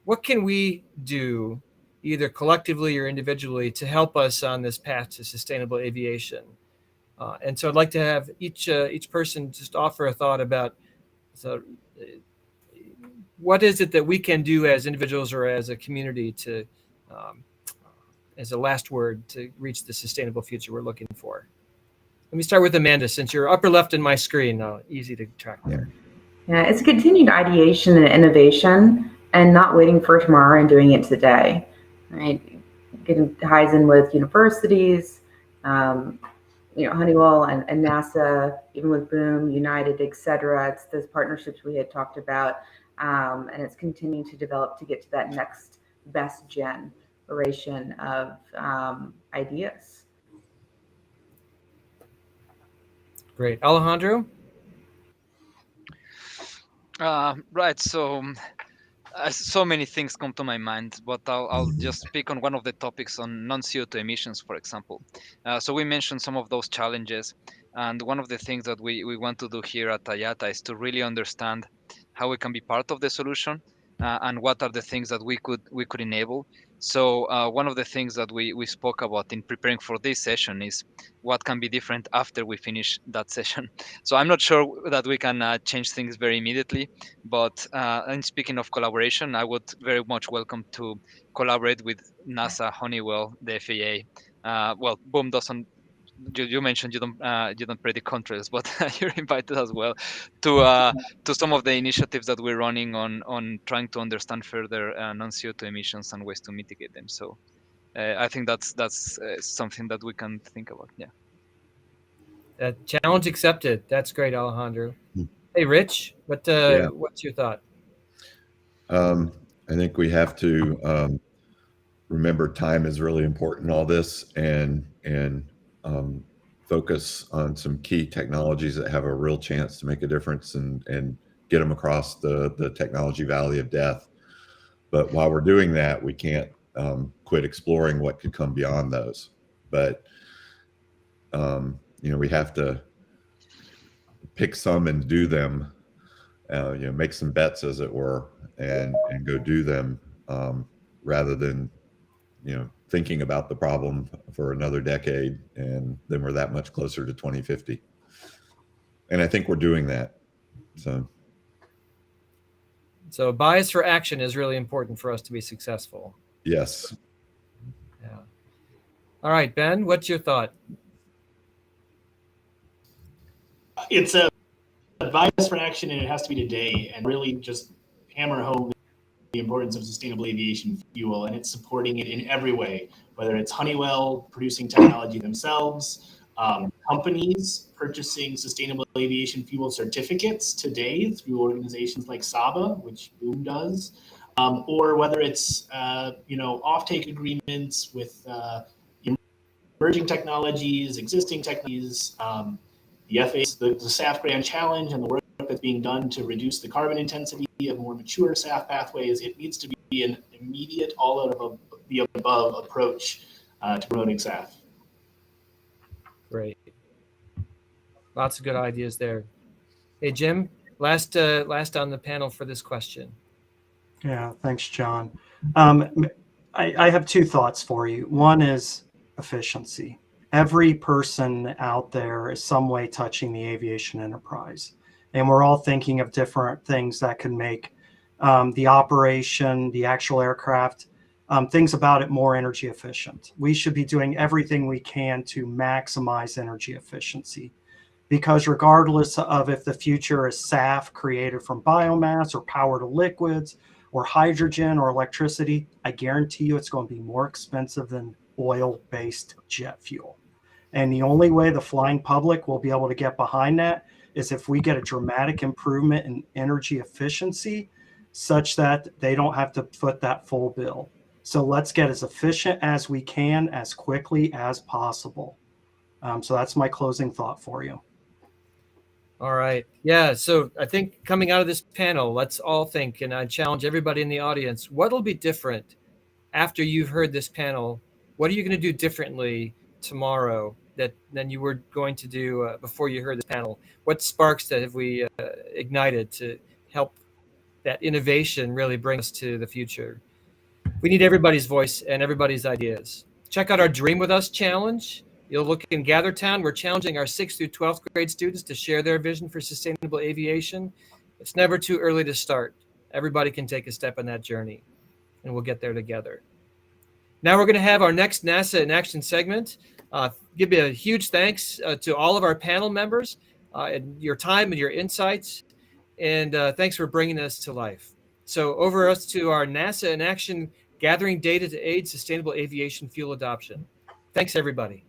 what can we do, either collectively or individually, to help us on this path to sustainable aviation? And so I'd like to have each person just offer a thought about, what is it that we can do as individuals or as a community to, as a last word, to reach the sustainable future we're looking for? Let me start with Amanda, since you're upper left in my screen. Easy to track there. Yeah, it's continued ideation and innovation, and not waiting for tomorrow and doing it today. Right, getting ties in with universities, Honeywell and NASA, even with Boom, United, etc. It's those partnerships we had talked about, and it's continuing to develop to get to that next best generation of ideas. Great. Alejandro? Right. So many things come to my mind, but I'll just speak on one of the topics on non-CO2 emissions, for example. So we mentioned some of those challenges, and one of the things that we want to do here at IATA is to really understand how we can be part of the solution, and what are the things that we could enable. So one of the things that we spoke about in preparing for this session is what can be different after we finish that session. So I'm not sure that we can change things very immediately, but and speaking of collaboration, I would very much welcome to collaborate with NASA, Honeywell, the FAA. Well, Boom doesn't. You mentioned you don't predict contrails, but you're invited as well to some of the initiatives that we're running on trying to understand further non-CO2 emissions and ways to mitigate them. So I think that's something that we can think about. Yeah. Challenge accepted. That's great, Alejandro. Hey, Rich, what's your thought? I think we have to remember time is really important in all this, and focus on some key technologies that have a real chance to make a difference, and get them across the technology valley of death. But while we're doing that, we can't quit exploring what could come beyond those. But we have to pick some and do them. Make some bets, as it were, and go do them, rather than thinking about the problem for another decade, and then we're that much closer to 2050. And I think we're doing that. So bias for action is really important for us to be successful. Yes. Yeah. All right, Ben, what's your thought? It's a bias for action, and it has to be today, and really just hammer home the importance of sustainable aviation fuel, and it's supporting it in every way, whether it's Honeywell producing technology themselves, companies purchasing sustainable aviation fuel certificates today through organizations like SABA, which Boom does, or whether it's offtake agreements with emerging technologies, existing technologies, the FAA, the SAF Grand Challenge, and the work that's being done to reduce the carbon intensity of more mature SAF pathways. It needs to be an immediate, all of the above approach to promoting SAF. Great. Lots of good ideas there. Hey, Jim, last on the panel for this question. Yeah, thanks, John. I have two thoughts for you. One is efficiency. Every person out there is some way touching the aviation enterprise. And we're all thinking of different things that can make the operation, the actual aircraft, things about it more energy efficient. We should be doing everything we can to maximize energy efficiency, because regardless of if the future is SAF created from biomass or power to liquids or hydrogen or electricity, I guarantee you it's going to be more expensive than oil-based jet fuel. And the only way the flying public will be able to get behind that is if we get a dramatic improvement in energy efficiency such that they don't have to foot that full bill. So let's get as efficient as we can as quickly as possible. So that's my closing thought for you. All right. Yeah. So I think coming out of this panel, let's all think, and I challenge everybody in the audience, what'll be different after you've heard this panel? What are you going to do differently tomorrow than you were going to do before you heard this panel? What sparks that have we ignited to help that innovation really bring us to the future? We need everybody's voice and everybody's ideas. Check out our Dream With Us challenge. You'll look in GatherTown. We're challenging our 6th through 12th grade students to share their vision for sustainable aviation. It's never too early to start. Everybody can take a step on that journey, and we'll get there together. Now we're going to have our next NASA in Action segment. Give you a huge thanks to all of our panel members and your time and your insights. And thanks for bringing us to life. So over us to our NASA in Action, gathering data to aid sustainable aviation fuel adoption. Thanks, everybody.